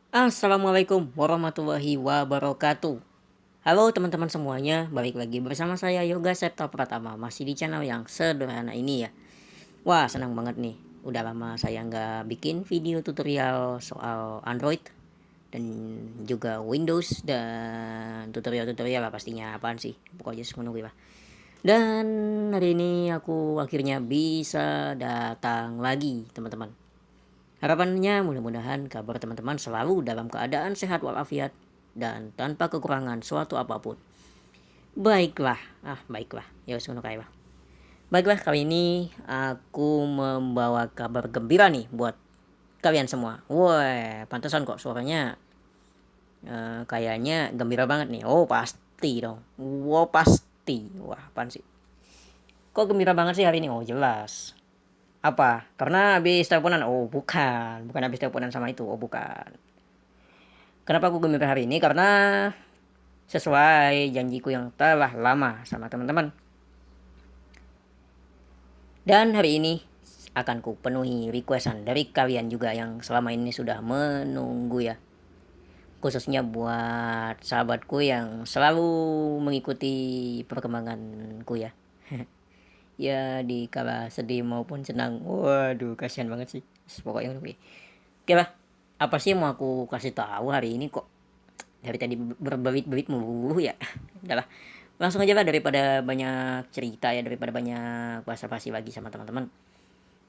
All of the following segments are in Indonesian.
Assalamualaikum warahmatullahi wabarakatuh. Halo teman-teman semuanya, balik lagi bersama saya Yoga Septa Pratama, masih di channel yang sederhana ini ya. Wah, senang banget nih. Udah lama saya nggak bikin video tutorial soal Android dan juga Windows dan tutorial-tutorial lah pastinya apaan sih. Pokoknya semuanya lah. Dan hari ini aku akhirnya bisa datang lagi teman-teman. Harapannya mudah-mudahan kabar teman-teman selalu dalam keadaan sehat walafiat dan tanpa kekurangan suatu apapun. Baiklah. Ya wes ngono kae lah. Baiklah, kali ini aku membawa kabar gembira nih buat kalian semua. Wah, pantesan kok suaranya kayaknya gembira banget nih. Oh, pasti dong. Wow, pasti. Wah, apaan sih? Kok gembira banget sih hari ini? Oh, jelas. Apa? Karena habis teleponan? Oh, bukan. Bukan habis teleponan sama itu. Oh, bukan. Kenapa aku gembira hari ini? Karena sesuai janjiku yang telah lama sama teman-teman. Dan hari ini akan ku penuhi requestan dari kalian juga yang selama ini sudah menunggu ya. Khususnya buat sahabatku yang selalu mengikuti perkembanganku ya. Ya di kala sedih maupun senang. Waduh, kasihan banget sih. Pokoknya oke. Oke lah. Apa sih yang mau aku kasih tahu hari ini kok dari tadi berbelit-belit mulu ya. Udahlah, langsung aja lah daripada banyak cerita ya, daripada banyak basa-basi lagi sama teman-teman.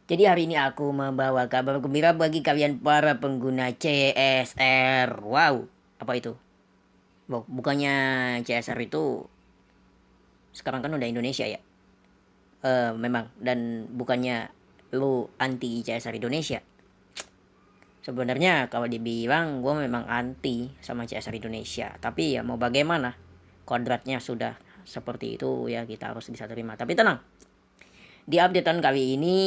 Jadi hari ini aku membawa kabar gembira bagi kalian para pengguna CSR. Wow, apa itu? Bukannya CSR itu sekarang kan udah Indonesia ya? Memang, dan bukannya lu anti CSR Indonesia? Sebenarnya kalau dibilang gue memang anti sama CSR Indonesia, tapi ya mau bagaimana, kodratnya sudah seperti itu ya, kita harus bisa terima. Tapi tenang, di updatean kali ini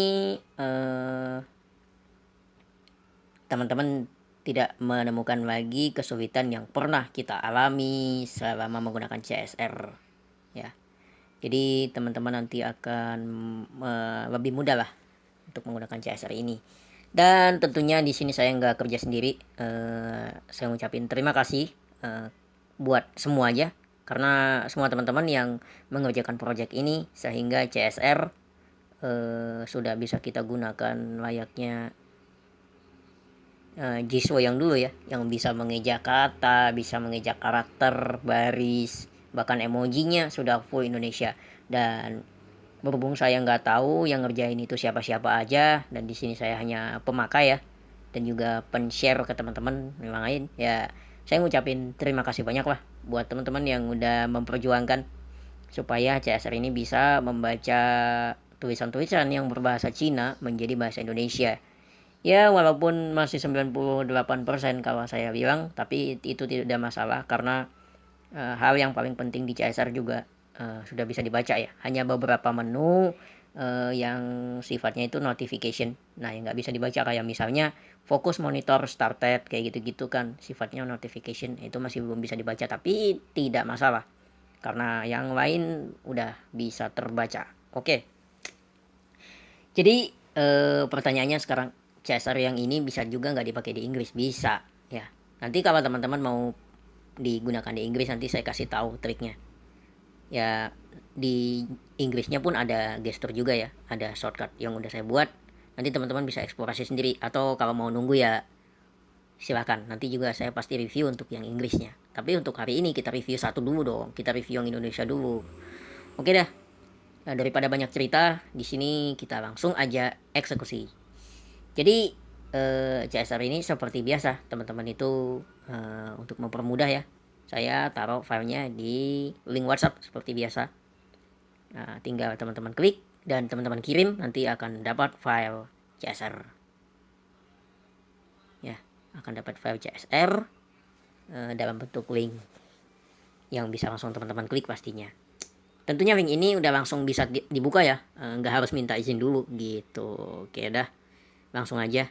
teman-teman tidak menemukan lagi kesulitan yang pernah kita alami selama menggunakan CSR ya. Jadi teman-teman nanti akan lebih mudah lah untuk menggunakan CSR ini. Dan tentunya di sini saya nggak kerja sendiri. Saya ngucapin terima kasih buat semuanya karena semua teman-teman yang mengerjakan proyek ini sehingga CSR sudah bisa kita gunakan layaknya Jiswo yang dulu ya, yang bisa mengeja kata, bisa mengeja karakter, baris, bahkan emojinya sudah full Indonesia. Dan berhubung saya nggak tahu yang ngerjain itu siapa-siapa aja, dan di sini saya hanya pemakai ya, dan juga pen-share ke teman-teman yang lain ya, saya ngucapin terima kasih banyak lah buat teman-teman yang udah memperjuangkan supaya CSR ini bisa membaca tulisan-tulisan yang berbahasa Cina menjadi bahasa Indonesia. Ya, walaupun masih 98% kalau saya bilang, tapi itu tidak masalah karena hal yang paling penting di CSR juga sudah bisa dibaca ya. Hanya beberapa menu yang sifatnya itu notification. Nah, yang nggak bisa dibaca kayak misalnya fokus monitor started kayak gitu-gitu kan, sifatnya notification itu masih belum bisa dibaca, tapi tidak masalah karena yang lain udah bisa terbaca. Oke. Jadi pertanyaannya sekarang, CSR yang ini bisa juga nggak dipakai di Inggris? Bisa ya. Nanti kalau teman-teman mau digunakan di Inggris nanti saya kasih tahu triknya. Ya, di Inggrisnya pun ada gestur juga ya, ada shortcut yang udah saya buat. Nanti teman-teman bisa eksplorasi sendiri atau kalau mau nunggu ya silakan. Nanti juga saya pasti review untuk yang Inggrisnya. Tapi untuk hari ini kita review satu dulu dong. Kita review yang Indonesia dulu. Oke dah. Nah, daripada banyak cerita, di sini kita langsung aja eksekusi. Jadi CSR ini seperti biasa, teman-teman itu untuk mempermudah ya. Saya taruh filenya di link WhatsApp seperti biasa. Nah, tinggal teman-teman klik dan teman-teman kirim, nanti akan dapat file CSR. Ya, akan dapat file CSR dalam bentuk link yang bisa langsung teman-teman klik pastinya. Tentunya link ini udah langsung bisa dibuka ya, nggak harus minta izin dulu gitu. Oke dah, langsung aja.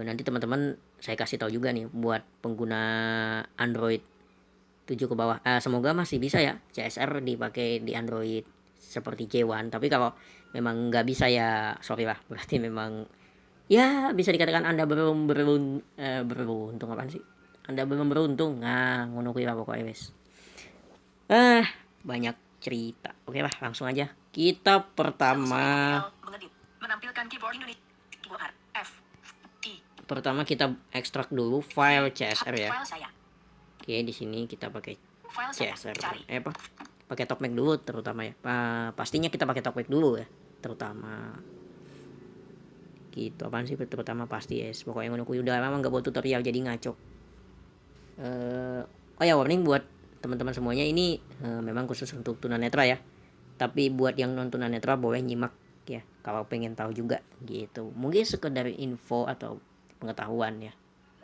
Nanti teman-teman saya kasih tahu juga nih buat pengguna Android 7 ke bawah. Semoga masih bisa ya CSR dipakai di Android seperti J1. Tapi kalau memang nggak bisa ya sorry lah, berarti memang Ya, bisa dikatakan Anda beruntung apaan sih? Anda belum beruntung. Nah, ngono kuwi lah pokoknya wes. Banyak cerita. Oke lah, langsung aja. Kita pertama menampilkan keyboard Indonesia. Keyboard F I. Pertama kita ekstrak dulu file CSR ya. File saya. Oke, di sini kita pakai File CSR. Cari. Apa? Pakai TalkBack dulu terutama ya. Pastinya kita pakai TalkBack dulu ya, terutama. Gitu apaan sih terutama pasti ya. Pokoknya ngono kuwi udah memang enggak buat tutorial jadi ngaco. Oh ya, warning buat teman-teman semuanya, ini memang khusus untuk tunanetra ya. Tapi buat yang non tunanetra boleh nyimak ya kalau pengen tahu juga gitu. Mungkin sekedar info atau pengetahuan ya.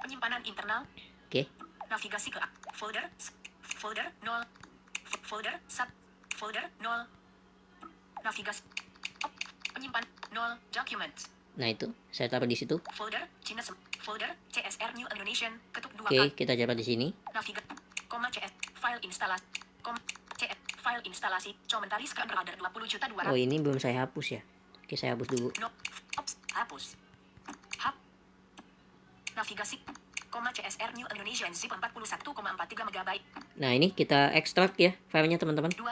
Penyimpanan internal. Oke. Navigasi ke folder 0. Folder 1. Folder 0. Navigasi. Penyimpan 0 documents. Nah itu saya taruh di situ. Folder Cina folder CSR New Indonesian ketuk 2 Oke, kita coba di sini. Navigasi CS file instalasi CS file instalasi komentari sekarang berada 20.200. Oh, ini belum saya hapus ya. Oke, saya hapus dulu. Hapus. Navigasi CSR New Indonesian zip 41,43 MB. Nah, ini kita ekstrak ya filenya teman-teman. 2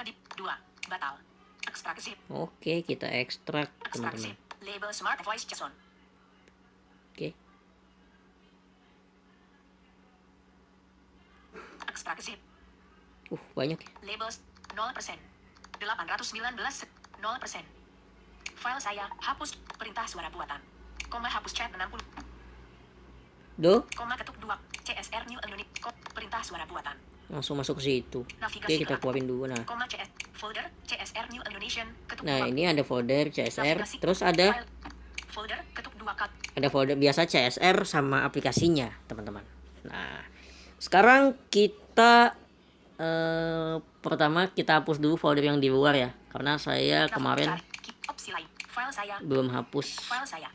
batal. Ekstrak zip. Oke, kita ekstrak teman-teman. Label smart voice JSON. Oke. Ekstrak zip. Banyak ya. Label 0%. 819 0%. File saya hapus perintah suara buatan. Hapus chat 60. Ketuk 2 CSR New Indonesia perintah suara buatan. Langsung masuk ke situ. Oke, kita keluarin dulu. Nah, folder CSR New Indonesian ketuk 2. Nah, ini ada folder CSR, terus ada folder ketuk 2 ada folder biasa CSR sama aplikasinya, teman-teman. Nah, sekarang kita pertama kita hapus dulu folder yang di luar ya, karena saya kemarin file saya belum hapus file saya.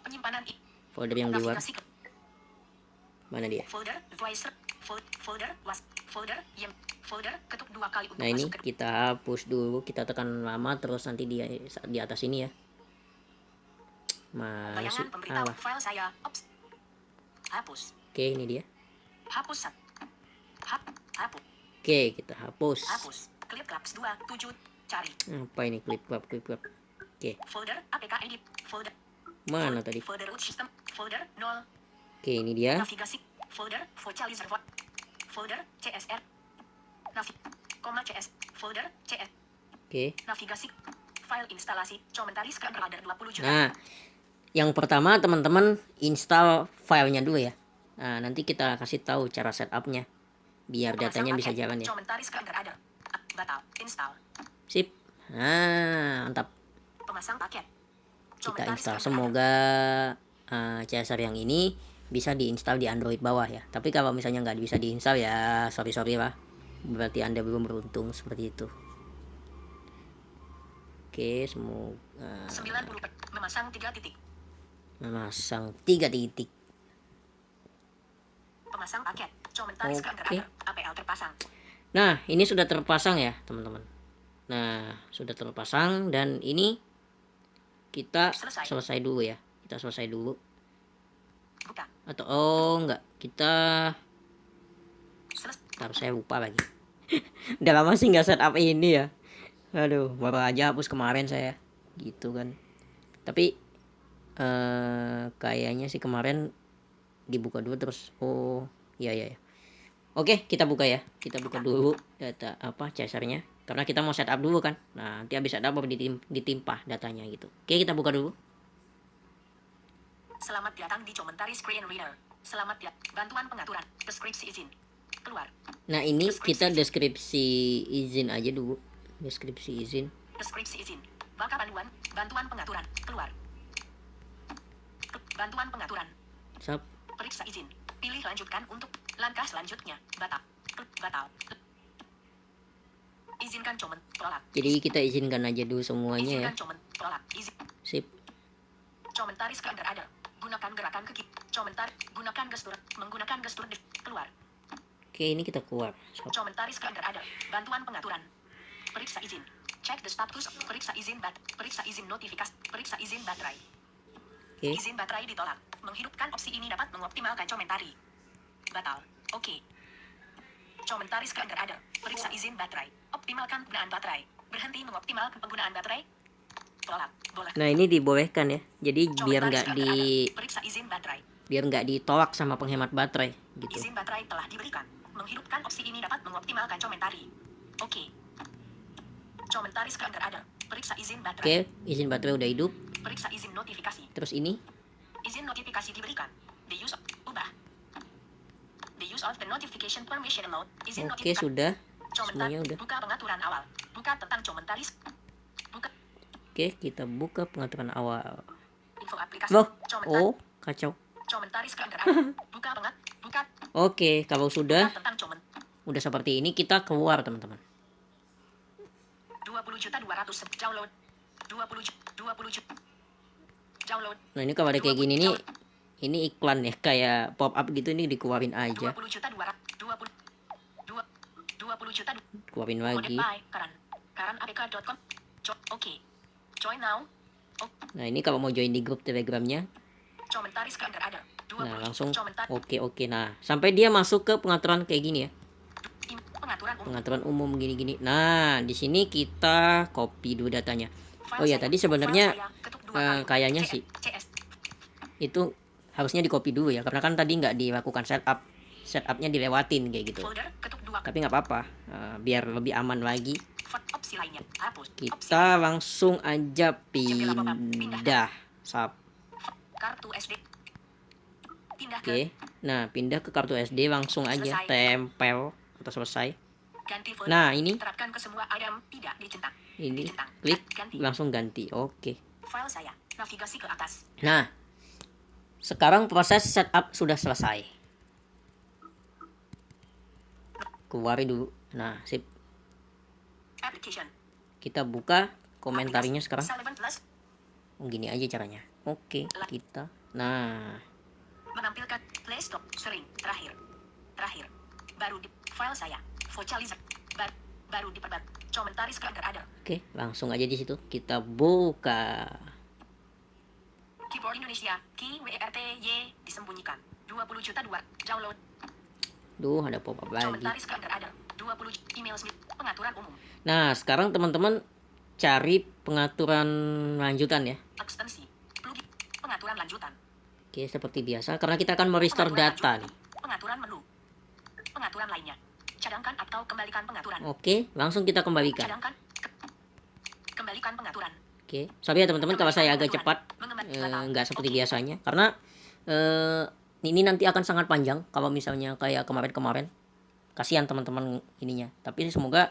Penyimpanan folder yang di luar. Mana dia? Folder voice folder was folder yang folder ketuk 2 kali untuk nah ini kita hapus dulu, kita tekan lama terus nanti di atas ini ya. Masih pemberitahu file saya hapus. Oke, ini dia. Hapus. Hapus. Oke, kita hapus. Hapus. Clip Claps 27 cari. Apa ini clip clap? Oke. Folder APK edit folder. Mana tadi? Folder root system folder 0. Oke, ini dia. Navigasi folder vocalizer folder CSR CS folder CS. Oke. Navigasi file instalasi komentari sekarang berada 20 juta. Nah, yang pertama teman-teman install filenya dulu ya. Nah, nanti kita kasih tahu cara setupnya biar datanya bisa jalan ya. Komentari sekarang berada. Batal. Install. Sip. Nah, mantap. Pemasang paket. Kita install. Semoga CSR yang ini bisa diinstal di Android bawah ya. Tapi kalau misalnya nggak bisa diinstal ya sorry lah. Berarti Anda belum beruntung seperti itu. Oke, semoga 90 memasang 3 titik. Memasang 3 titik. Pemasang paket. Komentari sekarang berada. APL terpasang. Nah, ini sudah terpasang ya, teman-teman. Nah, sudah terpasang dan ini kita selesai dulu ya. Kita selesai dulu. Buka. Atau enggak, kita ntar saya lupa lagi. Udah lama sih nggak setup ini ya. Aduh, baru aja hapus kemarin saya. Gitu kan. Tapi kayaknya sih kemarin dibuka dulu terus. Oh, iya. Oke, kita buka ya. Kita buka dulu data CSR-nya. Karena kita mau setup dulu kan. Nah, nanti habis setup baru ditimpa datanya gitu. Oke, kita buka dulu. Selamat datang di komentari screen reader. Selamat ya. Bantuan pengaturan. Deskripsi izin. Keluar. Nah, ini kita deskripsi izin aja dulu. Deskripsi izin. Deskripsi izin. Baka panduan. Bantuan pengaturan. Keluar. Bantuan pengaturan. Sap. Periksa izin. Pilih lanjutkan untuk langkah selanjutnya. Batal. Izinkan coment tolak. Jadi kita izinkan aja dulu semuanya ya. Izinkan coment tolak. Sip. Komentari sekarang berada. Gunakan gerakan ke kiri. Komentar. Gunakan gestur. Menggunakan gestur keluar. Oke, ini kita keluar. Komentari sekarang berada. Bantuan pengaturan. Periksa izin. Check the status. Periksa izin notifikasi. Periksa izin baterai. Oke. Izin baterai ditolak. Menghidupkan opsi ini dapat mengoptimalkan komentari. Batal. Oke. Komentari Scander Other. Periksa izin baterai. Optimalkan penggunaan baterai. Berhenti mengoptimalkan penggunaan baterai. Tolak. Boleh. Nah, ini dibolehkan ya. Jadi biar Komentari nggak Scander Other. Periksa izin baterai. ditolak sama penghemat baterai gitu. Izin baterai telah diberikan. Menghidupkan opsi ini dapat mengoptimalkan komentari. Oke. Komentari Scander Other. Periksa izin baterai. Oke, izin baterai udah hidup. Periksa izin notifikasi. Terus ini Izin notifikasi diberikan. The use of ubah. The use of the notification permission mode. Izin oke, notifikasi. sudah. Komentar. Semuanya udah. Buka pengaturan awal. Buka tentang komentaris. Buka Oke, kita buka pengaturan awal. info aplikasi. Loh, Komentar. oh, kacau. Komentaris Scander. Buka buka Oke, kalau sudah tentang komen. udah seperti ini, kita keluar teman-teman. 20.200 download. 20 juta. Download. Nah, ini kalau ada kayak gini nih, ini iklan ya, kayak pop up gitu, ini dikeluarin aja. 20 juta Keluarin Connect lagi. by karanabk.com. Oke. Join now. Nah, ini kalau mau join di grup Telegramnya, Komentaris Scander Other. nah langsung komentar. oke. Nah, sampai dia masuk ke pengaturan kayak gini ya. Pengaturan umum. Pengaturan umum gini-gini. Nah, di sini kita copy dulu datanya. File Oh ya, saya. tadi sebenarnya File saya. Ketuk dua kali. kayaknya CS. sih CS. itu harusnya di copy dulu ya, karena kan tadi nggak dilakukan setupnya dilewatin kayak gitu. Folder ketuk dua kali. Tapi nggak apa-apa, biar lebih aman lagi, Opsi lainnya. Hapus. Opsi kita langsung aja pindah kartu SD. Pindah ke Oke, nah pindah ke kartu SD, langsung aja Selesai. tempel atau selesai. ganti folder. Nah, ini Terapkan ke semua item tidak dicentang. ini Dicentang. klik Ganti. langsung ganti. Oke. File saya. Navigasi ke atas. Nah, sekarang proses setup sudah selesai. Keluarin dulu. Nah, sip. Application. Kita buka komentarnya sekarang. Sullivan Plus. Gini aja caranya. Oke, kita. Nah, Menampilkan Play Store. Sering. Terakhir. Baru di file saya. Vocalizer. Baru diperbat. Komentaris Scander Other. oke, langsung aja di situ kita buka. Keyboard Indonesia. Key WRTY disembunyikan. 20 juta 2. Download. Duh, ada pop up lagi. Komentaris Scander Other. 20 email Smith. Pengaturan umum. Nah, sekarang teman-teman cari pengaturan lanjutan ya. Ekstensi. Plugin. Pengaturan lanjutan. Oke, seperti biasa karena kita akan merestore Pengaturan data lanjutan. nih. Pengaturan menu. Pengaturan lainnya. Cadangkan atau kembalikan pengaturan. Oke, langsung kita kembalikan. Cadangkan. Kembalikan pengaturan. Oke, sorry ya teman-teman kalau saya agak cepat, Batal. nggak seperti Oke. biasanya karena ini nanti akan sangat panjang kalau misalnya kayak kemarin-kemarin. Kasihan teman-teman ininya. Tapi semoga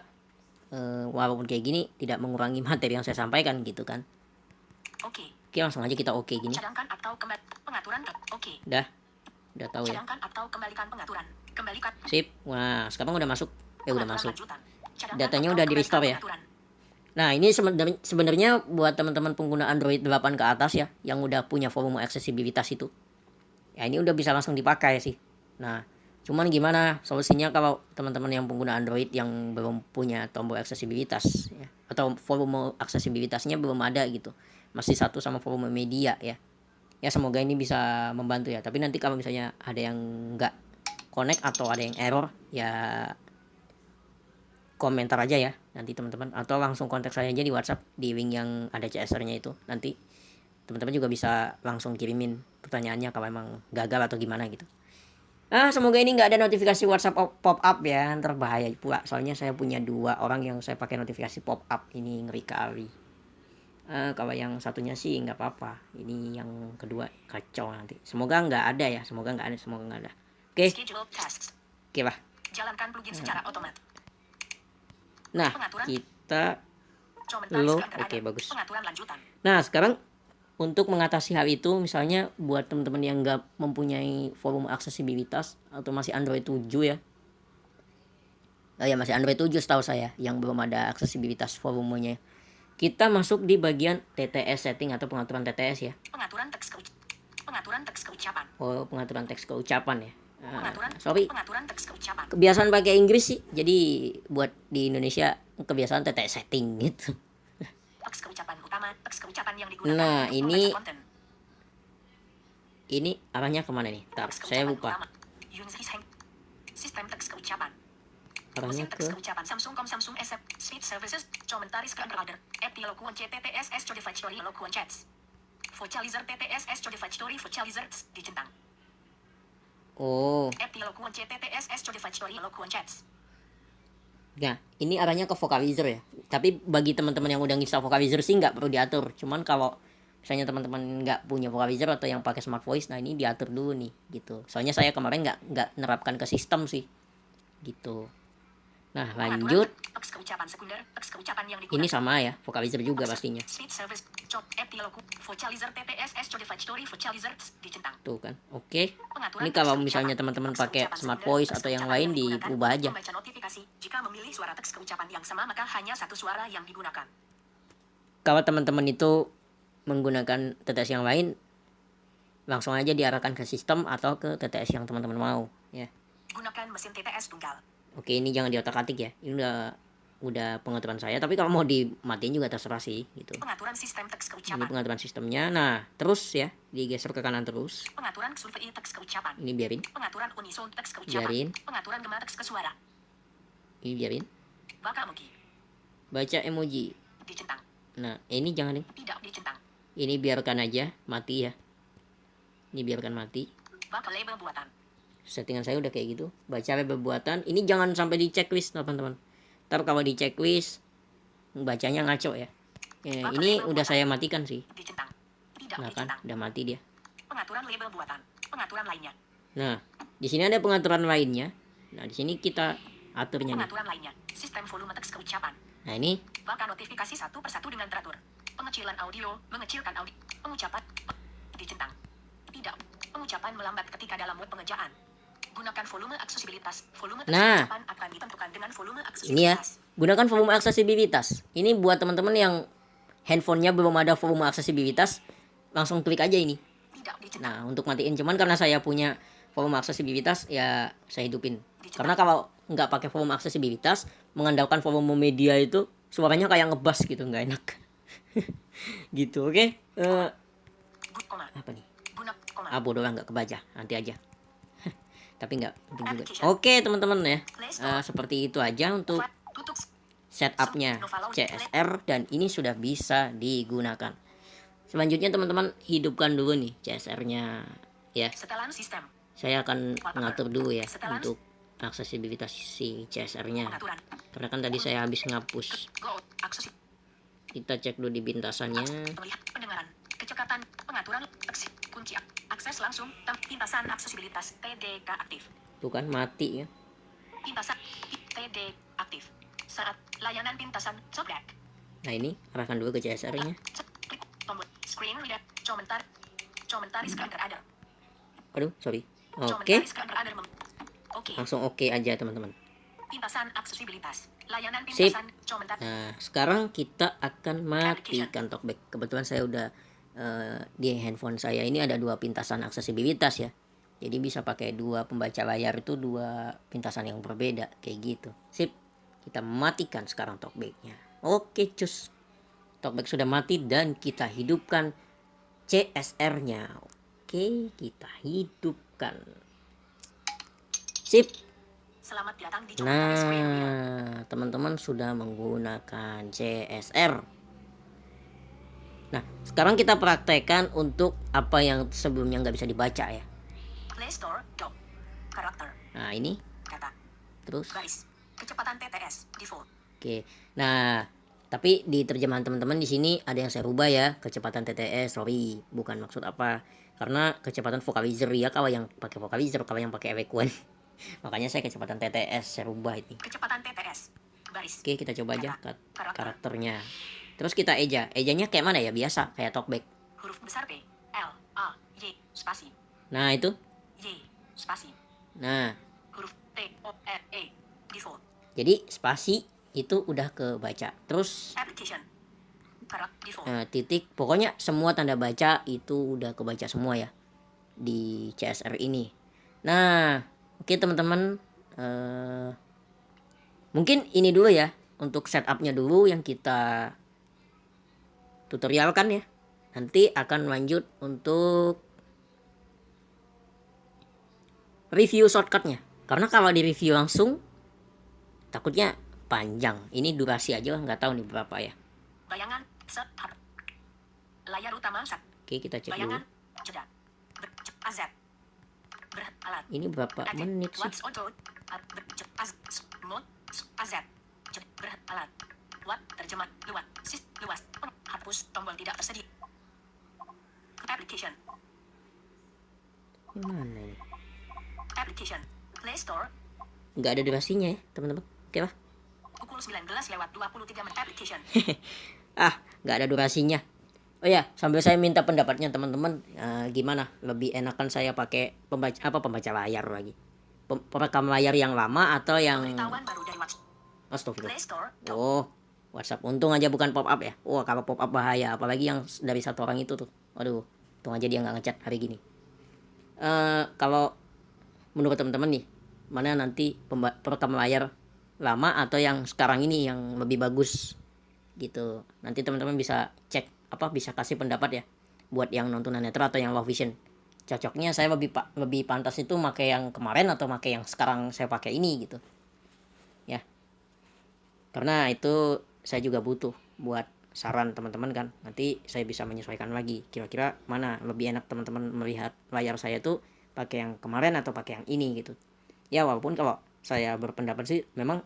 walaupun kayak gini tidak mengurangi materi yang saya sampaikan gitu kan. Oke. Oke, langsung aja kita oke gini. Cadangkan atau pengaturan. Oke. Udah tahu ya. Cadangkan atau kembalikan pengaturan. Kembalikan. Sip. Wah, sekarang udah masuk. Udah Pengaturan masuk. lanjutan. Cadangkan Datanya atau udah di kembalikan restore ya. pengaturan. Nah, ini sebenarnya buat teman-teman pengguna Android 8 ke atas ya, yang udah punya volume aksesibilitas itu. Ya, ini udah bisa langsung dipakai sih. Nah, cuman gimana solusinya kalau teman-teman yang pengguna Android yang belum punya tombol aksesibilitas ya, atau volume aksesibilitasnya belum ada gitu. Masih satu sama volume media ya. Ya, semoga ini bisa membantu ya. Tapi nanti kalau misalnya ada yang nggak connect atau ada yang error, ya komentar aja ya nanti teman-teman, atau langsung kontak saya aja di WhatsApp di link yang ada CSR-nya itu. Nanti teman-teman juga bisa langsung kirimin pertanyaannya kalau emang gagal atau gimana gitu. Semoga ini nggak ada notifikasi WhatsApp pop up ya, ntar bahaya pula. Soalnya saya punya 2 orang yang saya pakai notifikasi pop up, ini ngeri kali. Kalau yang satunya sih nggak apa-apa, ini yang kedua kacau nanti. Semoga nggak ada ya, semoga nggak ada. Oke, Schedule tasks. oke lah. Jalankan plugin secara otomatis. Nah, Pengaturan. kita Komentaris Lo, Scander oke, Other. bagus. Pengaturan lanjutan. Nah, sekarang untuk mengatasi hal itu, misalnya buat teman-teman yang nggak mempunyai volume aksesibilitas atau masih Android 7 ya. Ya masih Android 7 setahu saya yang belum ada aksesibilitas volumenya. Kita masuk di bagian TTS setting atau pengaturan TTS ya. Pengaturan teks keucapan. Oh, pengaturan teks keucapan ya. Pengaturan teks keucapan. Kebiasaan pakai Inggris sih. Jadi buat di Indonesia kebiasaan TTS setting gitu. Teks keucapan utama, teks keucapan yang digunakan Nah, untuk ini membaca konten. ini arahnya kemana nih? Ntar, Teks saya keucapan lupa. utama. Yunzis Heng. Sistem teks keucapan. Arahnya Mesin teks ke keucapan Samsung SF Speed Services Comentaris ke underorder App Lokuan CTTS Codified Story Lokuan Chats Vocalizer TTS Codified Story Vocalizer dicentang Oh, App Lokuan CTTS Codified Story Lokuan Chats. nah ini arahnya ke vocalizer ya. Tapi bagi teman-teman yang udah install vocalizer sih nggak perlu diatur. Cuman kalau misalnya teman-teman nggak punya vocalizer atau yang pakai smart voice, nah ini diatur dulu nih gitu. Soalnya saya kemarin nggak nerapkan ke sistem sih gitu. Nah Pengaturan lanjut, teks keucapan sekunder teks keucapan yang ini digunakan sama ya, vocalizer juga pastinya. Speed Service App Loku Vocalizer TTS Codified Story Vocalizer dicentang. Tuh kan, oke. Pengaturan Ini teks kalau keucapan. misalnya teman-teman Teks pakai keucapan smart sekunder, voice teks atau yang keucapan lain digunakan diubah untuk aja. membaca notifikasi. Jika memilih suara teks keucapan yang sama maka hanya satu suara yang digunakan. Kalau teman-teman itu menggunakan TTS yang lain, langsung aja diarahkan ke sistem atau ke TTS yang teman-teman mau ya. Gunakan mesin TTS tunggal. Oke, ini jangan diotak-atik ya. Ini udah pengaturan saya, tapi kalau mau dimatiin juga terserah sih gitu. Pengaturan sistem teks Ini keucapan. pengaturan sistemnya. Nah, terus ya, digeser ke kanan terus. Pengaturan survei teks keucapan. Ini biarin, Pengaturan unison teks keucapan. biarin, Pengaturan gema teks kesuara. ini biarin. Bakamuki. Baca emoji. Dicentang. Nah, ini jangan nih. Tidak dicentang. Ini biarkan aja mati ya. Ini biarkan mati. Bakal label buatan. Settingan saya udah kayak gitu. Baca label buatan. Ini jangan sampai di checklist teman-teman. Ntar kalau di checklist bacanya ngaco ya. Ini udah saya matikan sih. Dicentang. Tidak Nah kan, dicentang. udah mati dia. Pengaturan label buatan. Pengaturan lainnya. Nah, di sini ada pengaturan lainnya. Nah, di sini kita aturnya nih. Pengaturan lainnya. Sistem volume teks keucapan. Nah, ini Bahkan notifikasi satu persatu dengan teratur. Pengecilan audio, mengecilkan audio. Pengucapan. Dicentang. Tidak. Pengucapan melambat ketika dalam mode pengejaan. Gunakan volume aksesibilitas. Volume teks Nah. keucapan akan ditentukan dengan volume ini ya. aksesibilitas. Gunakan volume aksesibilitas. Ini buat teman-teman yang handphonenya belum ada volume aksesibilitas, langsung klik aja ini. Tidak dicentang. Nah, untuk matiin, cuman karena saya punya volume aksesibilitas ya saya hidupin. Karena kalau nggak pakai volume aksesibilitas, mengandalkan volume media itu suaranya kayak ngebas gitu, nggak enak. Gitu, oke? Koma. Apa nih? Guna koma. Bodoh lah, nggak kebaca, nanti aja. Tapi nggak penting juga. Oke teman-teman ya, seperti itu aja untuk Tutup. setupnya CSR, dan ini sudah bisa digunakan. Selanjutnya teman-teman hidupkan dulu nih CSR-nya ya. Setelan sistem. Saya akan mengatur dulu ya Setelan. untuk aksesibilitas si CSR-nya. Pengaturan. Karena kan tadi saya habis ngapus. Go. Akses. Kita cek dulu di bintasannya. Melihat pendengaran. Kecepatan. Pengaturan. Aksi. Kunci. Akses langsung. Pintasan aksesibilitas. TDK aktif. Tuh kan mati ya. Pintasan. TD aktif. Saat layanan pintasan. Softback. Nah ini arahkan dulu ke CSR-nya. Klik tombol. Screen reader. Comentaris ke ada. Aduh, sorry. Oke, Comentaris ke ada. Oke. langsung oke aja teman-teman. Pintasan aksesibilitas. Layanan Sip. pintasan. Komentar. Nah, sekarang kita akan matikan talkback. Kebetulan saya udah di handphone saya ini ada dua pintasan aksesibilitas ya. Jadi bisa pakai dua pembaca layar, itu dua pintasan yang berbeda kayak gitu. Sip. Kita matikan sekarang talkbacknya. Oke, cus. Talkback sudah mati dan kita hidupkan CSR-nya. Oke, kita hidupkan. Sip. Selamat datang di Comentaris Screen Reader. Nah, teman-teman sudah menggunakan CSR. Nah, sekarang kita praktekkan untuk apa yang sebelumnya nggak bisa dibaca ya. Play Store. Dom. Karakter. Nah, ini. Kata. Terus. Baris. Kecepatan TTS. Default. Oke. Nah, tapi di terjemahan teman-teman di sini ada yang saya rubah ya. Kecepatan TTS, sorry. Bukan maksud apa. Karena kecepatan vocalizer ya kalau yang pakai vocalizer, kalau yang pakai Eloquent. Makanya saya kecepatan TTS saya rubah ini. Kecepatan TTS. Baris. Oke, kita coba aja karakternya. Terus kita eja. Ejanya kayak mana ya? Biasa, kayak talkback. Huruf besar P. L. A. Y. Spasi. Nah, itu. Y. Spasi. Nah, Huruf T. O. R. E. Default. jadi spasi itu udah kebaca. Terus Application. Default. titik. Pokoknya semua tanda baca itu udah kebaca semua ya di CSR ini. Nah, oke teman-teman. Mungkin ini dulu ya untuk setupnya dulu yang kita tutorialkan ya. Nanti akan lanjut untuk review shortcutnya. Karena kalau di review langsung takutnya panjang. Ini durasi aja nggak tahu nih berapa ya. Bayangan set layar utama set. Oke, kita cek dulu. Bayangan jeda. AZ. Alat. Ini berapa Edit. menit sih? What's auto? Mode AZ. Alat. What terjemah luas. Luas. Hapus tombol tidak tersedia. Application. Ini mana ini? Application. Play Store. Nggak ada durasinya ya teman-teman. Oke lah. Pukul 19:23 menit. Application. Nggak ada durasinya. Oh ya, sambil saya minta pendapatnya teman-teman, gimana? Lebih enakan saya pakai pembaca layar lagi, perekam layar yang lama atau yang Pemberitahuan baru dari WhatsApp. Astagfirullah. Play Store. Oh, WhatsApp. Untung aja bukan pop up ya. Wah, kalau pop up bahaya, apalagi yang dari satu orang itu tuh. Waduh, untung aja dia nggak ngechat hari gini. Kalau menurut teman-teman nih, mana nanti perekam layar lama atau yang sekarang ini yang lebih bagus gitu. Nanti teman-teman bisa cek bisa kasih pendapat ya buat yang nonton netra atau yang low vision. Cocoknya saya lebih pantas itu pakai yang kemarin atau pakai yang sekarang saya pakai ini gitu. Ya. Karena itu saya juga butuh buat saran teman-teman kan. Nanti saya bisa menyesuaikan lagi kira-kira mana lebih enak teman-teman melihat layar saya tuh pakai yang kemarin atau pakai yang ini gitu. Ya walaupun kalau saya berpendapat sih memang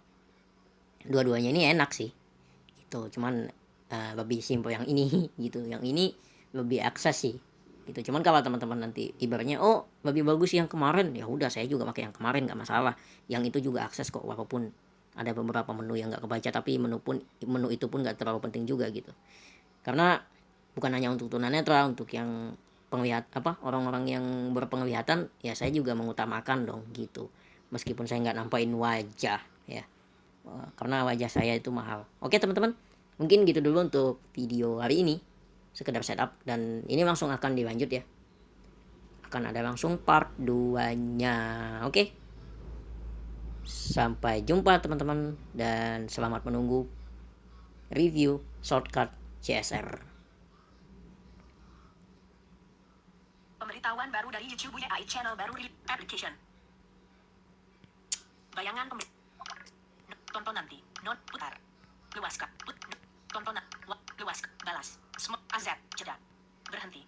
dua-duanya ini enak sih. Gitu. Cuman lebih simpel yang ini gitu. Yang ini lebih akses sih. Gitu. Cuman kalau teman-teman nanti ibaratnya lebih bagus yang kemarin, ya udah saya juga pakai yang kemarin nggak masalah. Yang itu juga akses kok walaupun ada beberapa menu yang nggak kebaca, tapi menu itu pun nggak terlalu penting juga gitu. Karena bukan hanya untuk tunanetra, untuk yang orang-orang yang berpenglihatan ya saya juga mengutamakan dong gitu. Meskipun saya nggak nampain wajah ya. Karena wajah saya itu mahal. Oke teman-teman, mungkin gitu dulu untuk video hari ini, sekedar setup, dan ini langsung akan dilanjut ya, akan ada langsung part 2 nya. Oke, sampai jumpa teman-teman dan selamat menunggu review shortcut CSR. Pemberitahuan baru dari YouTube AI channel baru application. Bayangan tonton nanti. Not putar. Luaskan. Tonton luas. Balas. Smart AZ. Jeda. Berhenti.